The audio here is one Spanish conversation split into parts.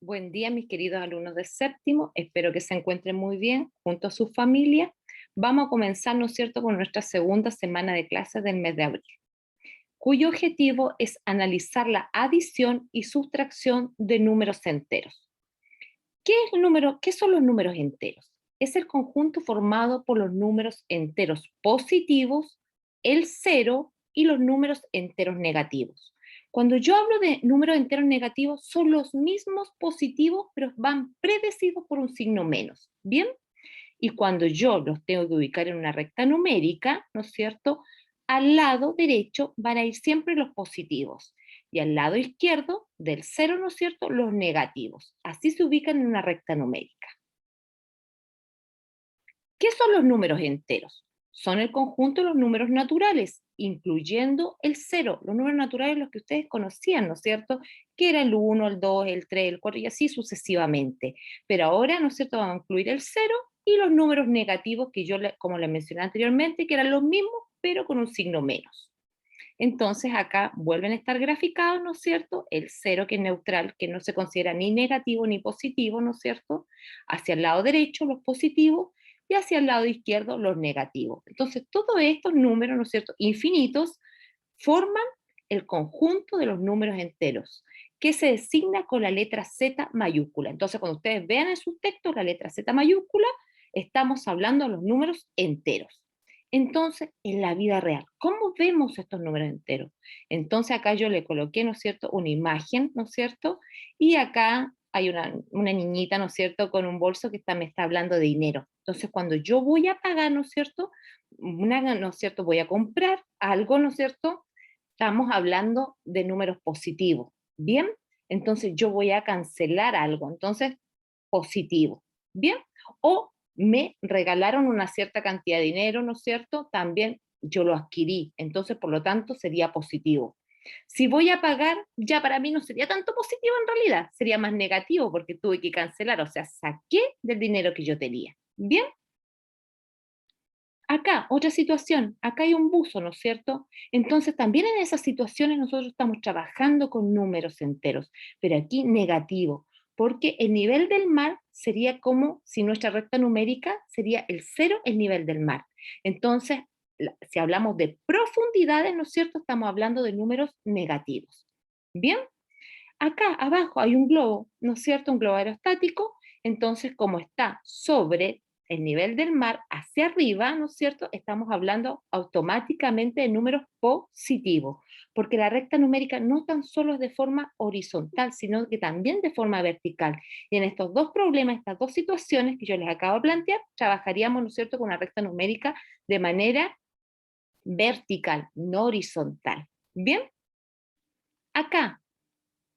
Buen día, mis queridos alumnos de séptimo. Espero que se encuentren muy bien junto a su familia. Vamos a comenzar, ¿no es cierto?, con nuestra segunda semana de clases del mes de abril, cuyo objetivo es analizar la adición y sustracción de números enteros. ¿Qué son los números enteros? Es el conjunto formado por los números enteros positivos, el cero y los números enteros negativos. Cuando yo hablo de números enteros negativos, son los mismos positivos, pero van predecidos por un signo menos. ¿Bien? Y cuando yo los tengo que ubicar en una recta numérica, ¿no es cierto? Al lado derecho van a ir siempre los positivos y al lado izquierdo del cero, ¿no es cierto?, los negativos. Así se ubican en una recta numérica. ¿Qué son los números enteros? Son el conjunto de los números naturales, incluyendo el cero, los números naturales los que ustedes conocían, ¿no es cierto? Que era el uno, el 2, el 3, el 4 y así sucesivamente. Pero ahora, ¿no es cierto?, vamos a incluir el cero y los números negativos que como les mencioné anteriormente, que eran los mismos, pero con un signo menos. Entonces acá vuelven a estar graficados, ¿no es cierto? El cero que es neutral, que no se considera ni negativo ni positivo, ¿no es cierto? Hacia el lado derecho los positivos y hacia el lado izquierdo los negativos. Entonces todos estos números, ¿no es cierto?, infinitos, forman el conjunto de los números enteros, que se designa con la letra Z mayúscula. Entonces cuando ustedes vean en sus textos la letra Z mayúscula, estamos hablando de los números enteros. Entonces, en la vida real, ¿cómo vemos estos números enteros? Entonces acá yo le coloqué, ¿no es cierto?, una imagen, ¿no es cierto? Y acá hay una niñita, ¿no es cierto?, con un bolso que me está hablando de dinero. Entonces, cuando yo voy a pagar, ¿no es cierto?, ¿no es cierto?, voy a comprar algo, ¿no es cierto?, estamos hablando de números positivos, ¿bien? Entonces yo voy a cancelar algo, entonces positivo, ¿bien? O me regalaron una cierta cantidad de dinero, ¿no es cierto? También yo lo adquirí, entonces por lo tanto sería positivo. Si voy a pagar, ya para mí no sería tanto positivo en realidad, sería más negativo porque tuve que cancelar, o sea, saqué del dinero que yo tenía. ¿Bien? Acá, otra situación, acá hay un buzo, ¿no es cierto? Entonces, también en esas situaciones nosotros estamos trabajando con números enteros, pero aquí negativo, porque el nivel del mar sería como si nuestra recta numérica sería el cero, el nivel del mar. Entonces, si hablamos de profundidades, ¿no es cierto? Estamos hablando de números negativos. Bien, acá abajo hay un globo, ¿no es cierto? Un globo aerostático. Entonces, como está sobre el nivel del mar hacia arriba, ¿no es cierto?, estamos hablando automáticamente de números positivos, porque la recta numérica no tan solo es de forma horizontal, sino que también de forma vertical. Y en estos dos problemas, estas dos situaciones que yo les acabo de plantear, trabajaríamos, ¿no es cierto?, con una recta numérica de manera vertical, no horizontal. Bien, acá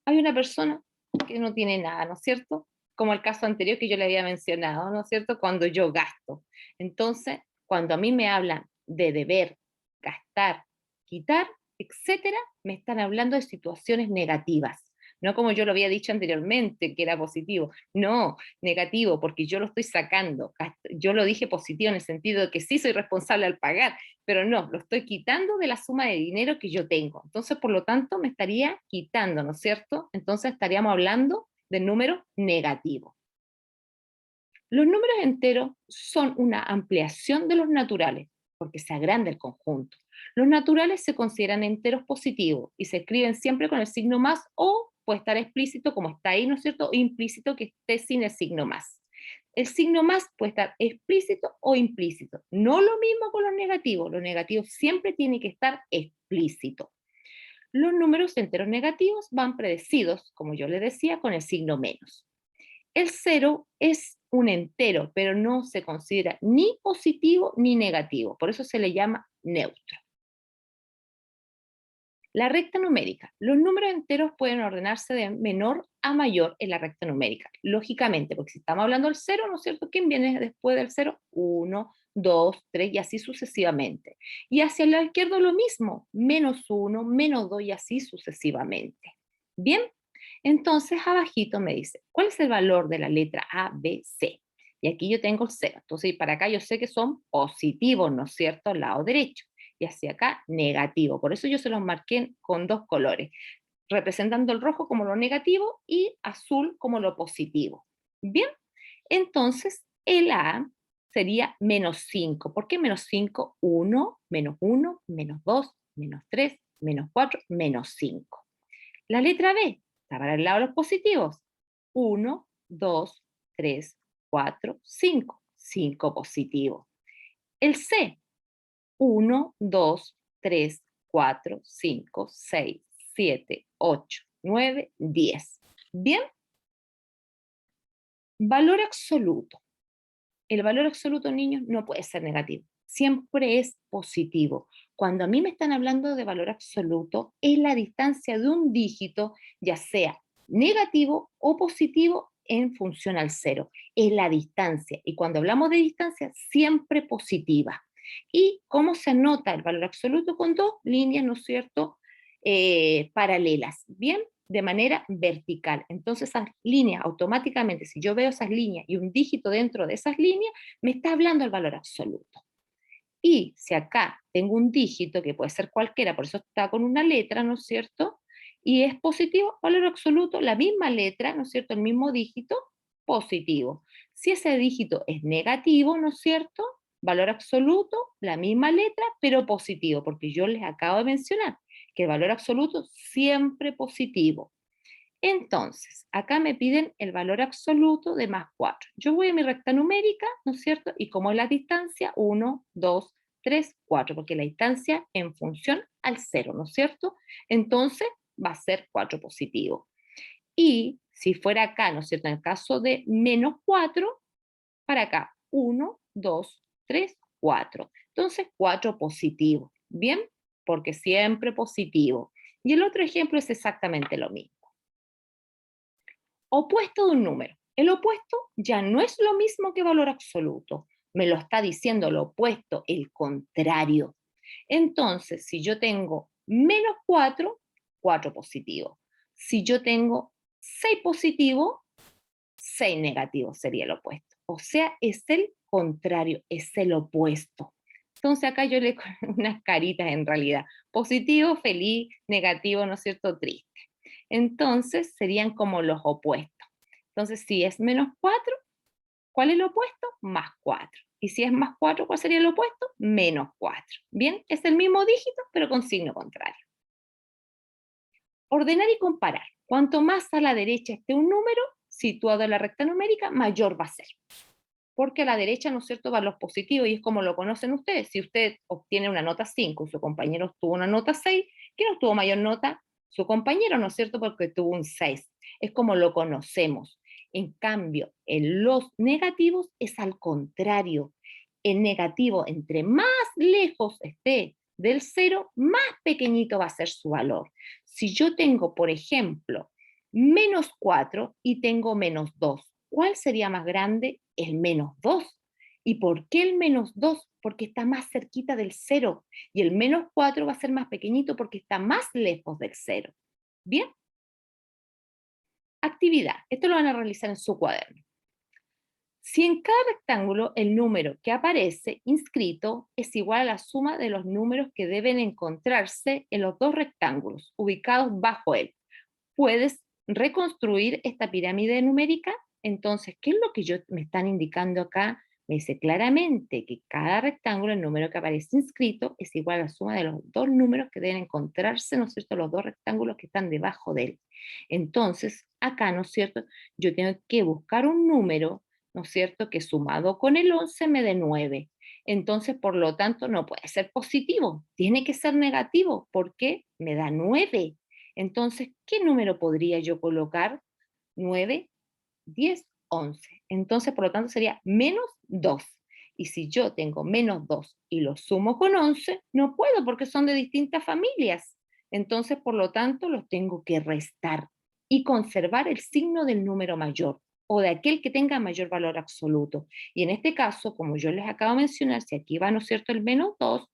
hay una persona que no tiene nada, ¿no es cierto? Como el caso anterior que yo le había mencionado, ¿no es cierto? Cuando yo gasto. Entonces, cuando a mí me hablan de deber, gastar, quitar, etcétera, me están hablando de situaciones negativas. No como yo lo había dicho anteriormente, que era positivo. No, negativo, porque yo lo estoy sacando. Yo lo dije positivo en el sentido de que sí soy responsable al pagar, pero no, lo estoy quitando de la suma de dinero que yo tengo. Entonces, por lo tanto, me estaría quitando, ¿no es cierto? Entonces estaríamos hablando de números negativos. Los números enteros son una ampliación de los naturales, porque se agranda el conjunto. Los naturales se consideran enteros positivos y se escriben siempre con el signo más o puede estar explícito como está ahí, ¿no es cierto? O implícito que esté sin el signo más. El signo más puede estar explícito o implícito. No lo mismo con los negativos. Los negativos siempre tienen que estar explícitos. Los números enteros negativos van predecidos, como yo les decía, con el signo menos. El cero es un entero, pero no se considera ni positivo ni negativo, por eso se le llama neutro. La recta numérica. Los números enteros pueden ordenarse de menor a mayor en la recta numérica, lógicamente, porque si estamos hablando del cero, ¿no es cierto? ¿Quién viene después del cero? 1, 2, 3 y así sucesivamente. Y hacia el lado izquierdo lo mismo, menos 1, menos 2 y así sucesivamente. Bien, entonces abajito me dice, ¿cuál es el valor de la letra A, B, C? Y aquí yo tengo el cero. Entonces, para acá yo sé que son positivos, ¿no es cierto? Al lado derecho y hacia acá negativo. Por eso yo se los marqué con dos colores. representando el rojo como lo negativo y azul como lo positivo. Bien, entonces el A sería -5. ¿Por qué -5? 1, -1, -2, -3, -4, -5. La letra B está para el lado de los positivos. 1, 2, 3, 4, 5. 5 positivo. El C, 1, 2, 3, 4, 5, 6, 7, 8, 9, 10. Bien, valor absoluto. El valor absoluto, niños, no puede ser negativo. Siempre es positivo. Cuando a mí me están hablando de valor absoluto, es la distancia de un dígito, ya sea negativo o positivo en función al cero. Es la distancia. Y cuando hablamos de distancia, siempre positiva. ¿Y cómo se anota el valor absoluto? Con dos líneas, ¿no es cierto?, paralelas. Bien, de manera vertical. Entonces esas líneas automáticamente, si yo veo esas líneas y un dígito dentro de esas líneas, me está hablando el valor absoluto. Y si acá tengo un dígito, que puede ser cualquiera, por eso está con una letra, ¿no es cierto? Y es positivo, valor absoluto, la misma letra, ¿no es cierto? El mismo dígito, positivo. Si ese dígito es negativo, ¿no es cierto? Valor absoluto, la misma letra, pero positivo, porque yo les acabo de mencionar que el valor absoluto siempre positivo. Entonces, acá me piden el valor absoluto de +4. Yo voy a mi recta numérica, ¿no es cierto? Y como es la distancia, 1, 2, 3, 4, porque la distancia en función al 0, ¿no es cierto? Entonces, va a ser 4 positivo. Y si fuera acá, ¿no es cierto? En el caso de -4, para acá, 1, 2, 3, 4. Entonces, 4 positivo. ¿Bien? Porque siempre positivo. Y el otro ejemplo es exactamente lo mismo. Opuesto de un número. El opuesto ya no es lo mismo que valor absoluto. Me lo está diciendo lo opuesto, el contrario. Entonces, si yo tengo -4, 4 positivo. Si yo tengo 6 positivo, 6 negativo sería el opuesto. O sea, es el contrario, es el opuesto. Entonces acá yo le pongo unas caritas en realidad. Positivo, feliz, negativo, ¿no es cierto? Triste. Entonces serían como los opuestos. Entonces, si es -4, ¿cuál es el opuesto? +4. Y si es +4, ¿cuál sería el opuesto? -4. Bien, es el mismo dígito, pero con signo contrario. Ordenar y comparar. Cuanto más a la derecha esté un número situado en la recta numérica, mayor va a ser. Porque a la derecha, ¿no es cierto?, van los positivos y es como lo conocen ustedes. Si usted obtiene una nota 5 y su compañero obtuvo una nota 6, ¿quién obtuvo mayor nota? Su compañero, ¿no es cierto?, porque tuvo un 6. Es como lo conocemos. En cambio, en los negativos es al contrario. El negativo, entre más lejos esté del cero, más pequeñito va a ser su valor. Si yo tengo, por ejemplo, -4 y tengo -2, ¿cuál sería más grande? El -2. ¿Y por qué el -2? Porque está más cerquita del cero. Y el -4 va a ser más pequeñito porque está más lejos del cero. Bien, actividad. Esto lo van a realizar en su cuaderno. Si en cada rectángulo el número que aparece inscrito es igual a la suma de los números que deben encontrarse en los dos rectángulos ubicados bajo él, ¿puedes reconstruir esta pirámide numérica? Entonces, ¿qué es lo que me están indicando acá? Me dice claramente que cada rectángulo, el número que aparece inscrito, es igual a la suma de los dos números que deben encontrarse, ¿no es cierto?, los dos rectángulos que están debajo de él. Entonces, acá, ¿no es cierto?, yo tengo que buscar un número, ¿no es cierto?, que sumado con el 11 me dé 9. Entonces, por lo tanto, no puede ser positivo, tiene que ser negativo, porque me da 9. Entonces, ¿qué número podría yo colocar? 9, 10, 11. Entonces, por lo tanto, sería -2. Y si yo tengo -2 y lo sumo con 11, no puedo porque son de distintas familias. Entonces, por lo tanto, los tengo que restar y conservar el signo del número mayor o de aquel que tenga mayor valor absoluto. Y en este caso, como yo les acabo de mencionar, si aquí va, ¿no es cierto?, el -2,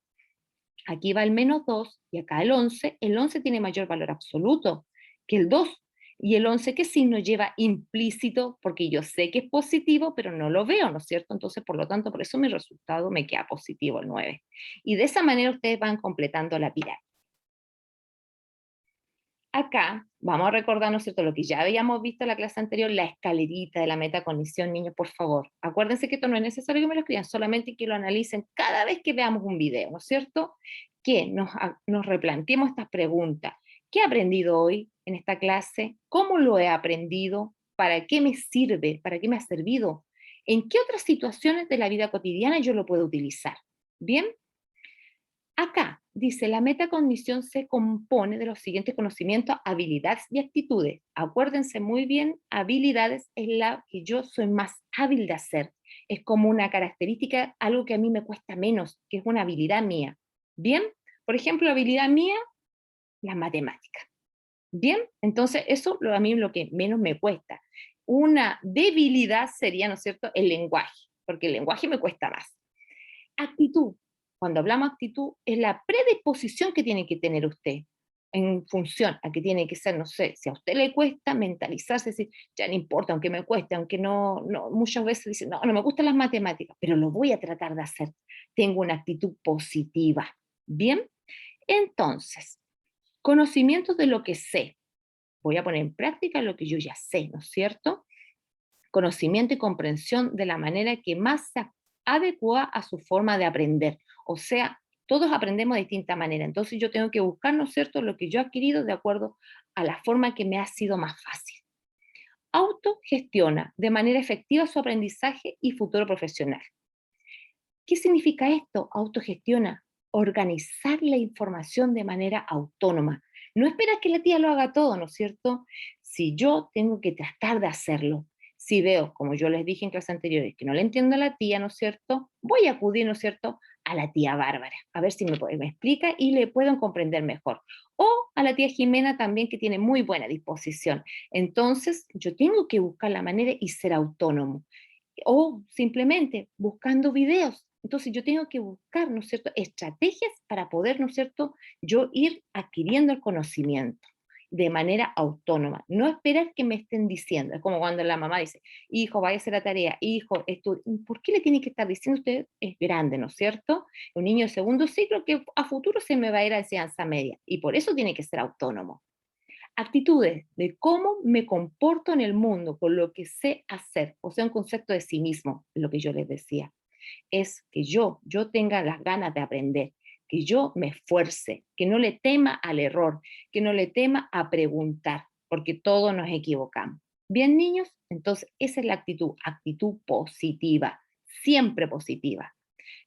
aquí va el -2 y acá el 11 tiene mayor valor absoluto que el 2. Y el 11, ¿qué signo lleva implícito? Porque yo sé que es positivo, pero no lo veo, ¿no es cierto? Entonces, por lo tanto, por eso mi resultado me queda positivo el 9. Y de esa manera ustedes van completando la pirámide. Acá Vamos a recordar, ¿no es cierto?, lo que ya habíamos visto en la clase anterior, la escalerita de la metacognición, niños, por favor. Acuérdense que esto no es necesario que me lo escriban, solamente que lo analicen cada vez que veamos un video, ¿no es cierto? Que nos replanteemos estas preguntas. ¿Qué he aprendido hoy en esta clase? ¿Cómo lo he aprendido? ¿Para qué me sirve? ¿Para qué me ha servido? ¿En qué otras situaciones de la vida cotidiana yo lo puedo utilizar? ¿Bien? Acá dice, la metacognición se compone de los siguientes conocimientos, habilidades y actitudes. Acuérdense muy bien, habilidades es la que yo soy más hábil de hacer. Es como una característica, algo que a mí me cuesta menos, que es una habilidad mía. Bien, por ejemplo, habilidad mía, las matemáticas. Bien, entonces eso a mí lo que menos me cuesta. Una debilidad sería, ¿no es cierto?, el lenguaje, porque el lenguaje me cuesta más. Actitud. Cuando hablamos de actitud, es la predisposición que tiene que tener usted en función a que tiene que ser, no sé, si a usted le cuesta mentalizarse, decir, ya no importa, aunque me cueste, aunque muchas veces dice, no, no me gustan las matemáticas, pero lo voy a tratar de hacer. Tengo una actitud positiva. Bien, entonces, conocimientos de lo que sé. Voy a poner en práctica lo que yo ya sé, ¿no es cierto? Conocimiento y comprensión de la manera que más se adecua a su forma de aprender. O sea, todos aprendemos de distinta manera. Entonces yo tengo que buscar, ¿no es cierto?, lo que yo he adquirido de acuerdo a la forma que me ha sido más fácil. Autogestiona de manera efectiva su aprendizaje y futuro profesional. ¿Qué significa esto? Autogestiona. Organizar la información de manera autónoma. No esperas que la tía lo haga todo, ¿no es cierto? Si yo tengo que tratar de hacerlo, si veo, como yo les dije en clases anteriores, que no le entiendo a la tía, ¿no es cierto? Voy a acudir, ¿no es cierto?, a la tía Bárbara, a ver si me explica y le puedo comprender mejor. O a la tía Jimena también, que tiene muy buena disposición. Entonces, yo tengo que buscar la manera y ser autónomo o simplemente buscando videos. Entonces yo tengo que buscar, ¿no es cierto?, estrategias para poder, ¿no es cierto?, yo ir adquiriendo el conocimiento de manera autónoma. No esperar que me estén diciendo. Es como cuando la mamá dice, hijo, vaya a hacer la tarea, hijo, estudie. ¿Por qué le tiene que estar diciendo? Usted es grande, ¿no es cierto? Un niño de segundo ciclo que a futuro se me va a ir a enseñanza media y por eso tiene que ser autónomo. Actitudes de cómo me comporto en el mundo con lo que sé hacer, o sea, un concepto de sí mismo, lo que yo les decía, es que yo tenga las ganas de aprender, que yo me esfuerce, que no le tema al error, que no le tema a preguntar, porque todos nos equivocamos. Bien, niños, entonces esa es la actitud, actitud positiva, siempre positiva.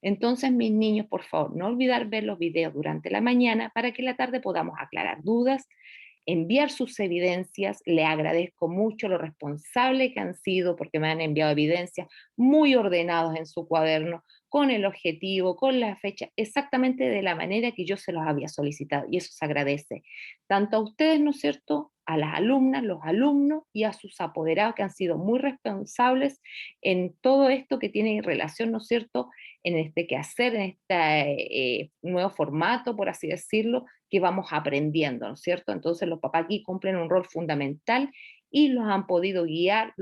Entonces, mis niños, por favor, no olvidar ver los videos durante la mañana para que en la tarde podamos aclarar dudas, enviar sus evidencias. Le agradezco mucho lo responsable que han sido porque me han enviado evidencias muy ordenados en su cuaderno, con el objetivo, con la fecha, exactamente de la manera que yo se los había solicitado. Y eso se agradece tanto a ustedes, ¿no es cierto?, a las alumnas, los alumnos y a sus apoderados que han sido muy responsables en todo esto que tiene relación, ¿no es cierto?, en este quehacer, en este nuevo formato, por así decirlo, que vamos aprendiendo, ¿no es cierto? Entonces los papás aquí cumplen un rol fundamental y los han podido guiar,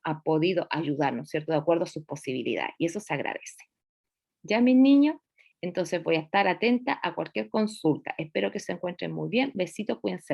ha podido ayudar, ¿no es cierto?, de acuerdo a sus posibilidades, y eso se agradece. ¿Ya, mis niños? Entonces voy a estar atenta a cualquier consulta. Espero que se encuentren muy bien. Besitos, cuídense.